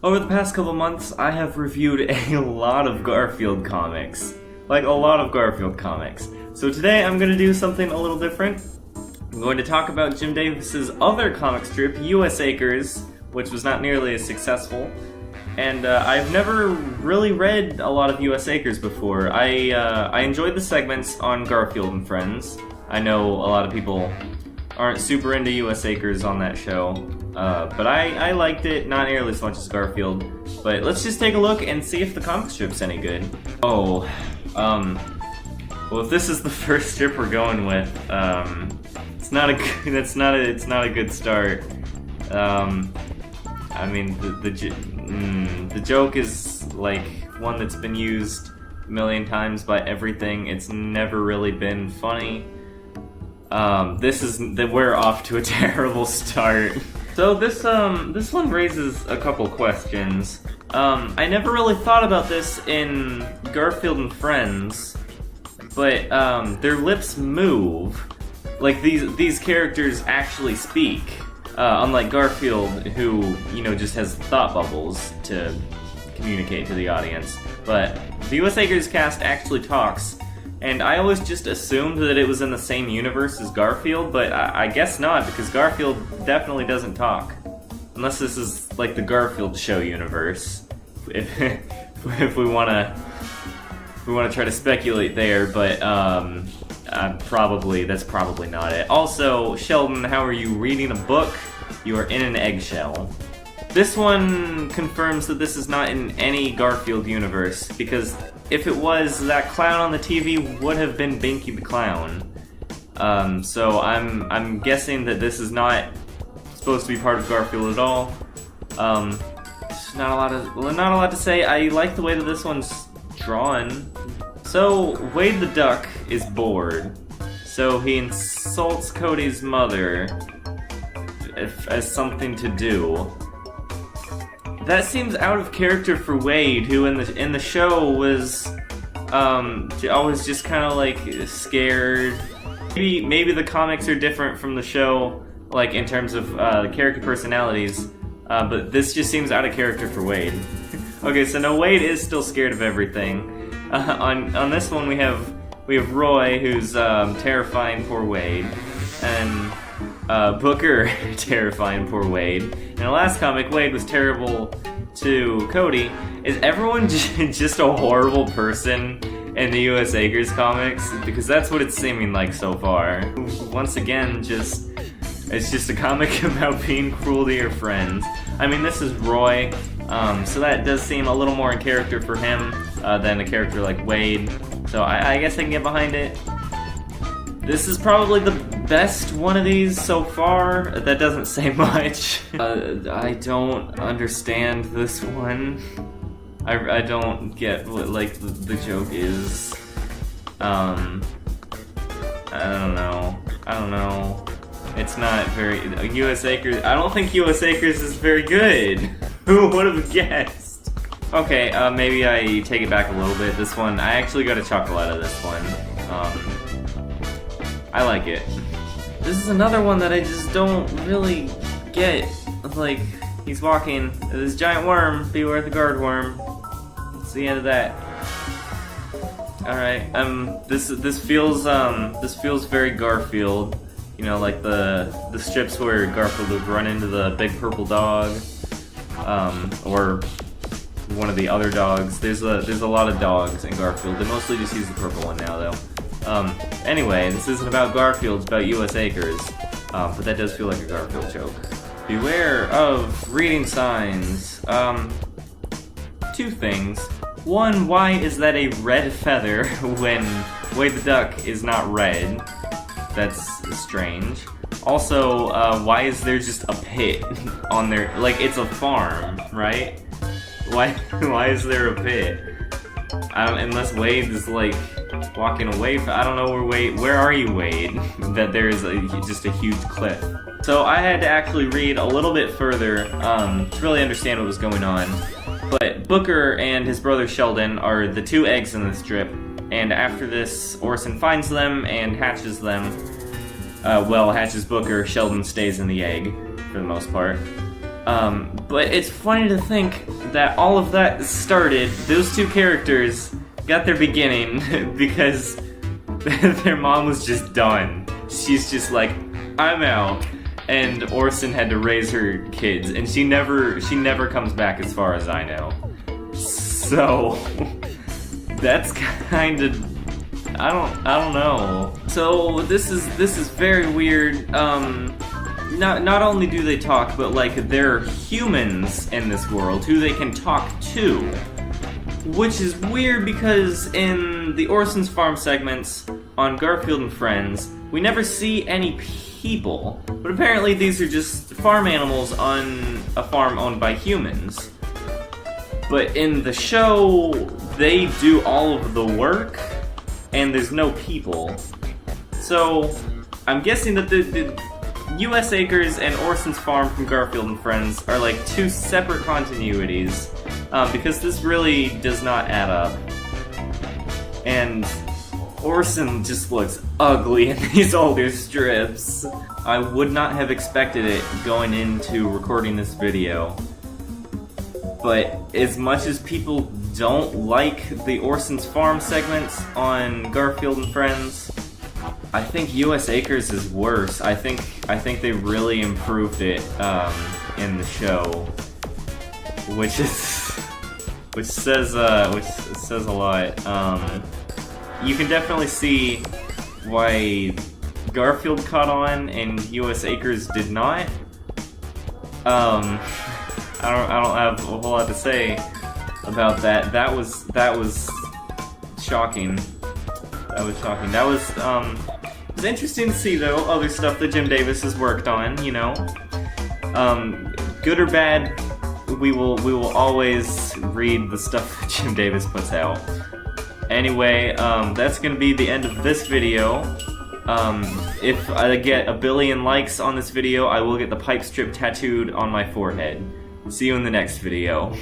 Over the past couple months, I have reviewed a lot of Garfield comics. Like, a lot of Garfield comics. So today I'm going to do something a little different. I'm going to talk about Jim Davis's other comic strip, US Acres, which was not nearly as successful. And I've never really read a lot of US Acres before. I enjoyed the segments on Garfield and Friends. I know a lot of people aren't super into US Acres on that show. But I liked it, not nearly as much as Garfield. But let's just take a look and see if the comic strip's any good. Well, if this is the first strip we're going with, it's not a good start. I mean, the joke is like one that's been used a million times by everything. It's never really been funny. We're off to a terrible start. So this one raises a couple questions. I never really thought about this in Garfield and Friends, but their lips move. Like these characters actually speak. Unlike Garfield, who, just has thought bubbles to communicate to the audience. But the US Acres cast actually talks, and I always just assumed that it was in the same universe as Garfield, but I guess not, because Garfield definitely doesn't talk. Unless this is, like, the Garfield show universe, if we wanna try to speculate there, but, that's probably not it. Also, Sheldon, how are you reading a book? You are in an eggshell. This one confirms that this is not in any Garfield universe, because if it was, that clown on the TV would have been Binky the Clown. So I'm guessing that this is not supposed to be part of Garfield at all. Just not a lot to say. I like the way that this one's drawn. So, Wade the Duck is bored, so he insults Cody's mother as something to do. That seems out of character for Wade, who in the show was always just kind of like scared. Maybe the comics are different from the show, like in terms of the character personalities, but this just seems out of character for Wade. Okay, so now Wade is still scared of everything. On this one we have Roy, who's terrifying poor Wade, and Booker terrifying poor Wade. In the last comic, Wade was terrible to Cody. Is everyone just a horrible person in the US Acres comics? Because that's what it's seeming like so far. Once again, it's just a comic about being cruel to your friends. I mean, this is Roy, so that does seem a little more in character for him than a character like Wade. So I guess I can get behind it. This is probably the best one of these so far. That doesn't say much. I don't understand this one. I don't get what, like, the joke is. I don't know. It's not very... US Acres... I don't think US Acres is very good. Who would have guessed? Okay, maybe I take it back a little bit. This one, I actually got a chuckle out of this one. I like it. This is another one that I just don't really get. Like, he's walking, this giant worm, beware the guard worm. That's the end of that. Alright, this feels very Garfield. Like the strips where Garfield would run into the big purple dog, or one of the other dogs. There's a lot of dogs in Garfield. They mostly just use the purple one now, though. Anyway, this isn't about Garfield, it's about US Acres, but that does feel like a Garfield joke. Beware of reading signs. Two things. One, why is that a red feather when Wade the Duck is not red? That's strange. Also, why is there just a pit on there? Like, it's a farm, right? Why is there a pit? Unless Wade is, like, walking away I don't know where are you, Wade? That there is just a huge cliff. So I had to actually read a little bit further to really understand what was going on. But Booker and his brother Sheldon are the two eggs in this strip, and after this, Orson finds them and hatches them. Hatches Booker, Sheldon stays in the egg, for the most part. But it's funny to think that all of that started, those two characters got their beginning because their mom was just done. She's just like, I'm out. And Orson had to raise her kids, and she never comes back as far as I know. So that's kind of, I don't know. So this is very weird. Not only do they talk, but like they're humans in this world who they can talk to, which is weird because in the Orson's Farm segments on Garfield and Friends, we never see any people, but apparently these are just farm animals on a farm owned by humans. But in the show, they do all of the work, and there's no people. So I'm guessing that the U.S. Acres and Orson's Farm from Garfield and Friends are like two separate continuities, because this really does not add up. And Orson just looks ugly in these older strips. I would not have expected it going into recording this video. But as much as people don't like the Orson's Farm segments on Garfield and Friends, I think U.S. Acres is worse. I think they really improved it in the show, which says a lot. You can definitely see why Garfield caught on and U.S. Acres did not. I don't have a whole lot to say about that. That was shocking. That was shocking. That was it was interesting to see though other stuff that Jim Davis has worked on. You know, good or bad, we will always read the stuff that Jim Davis puts out. Anyway, that's gonna be the end of this video. If I get 1 billion likes on this video, I will get the pipe strip tattooed on my forehead. See you in the next video.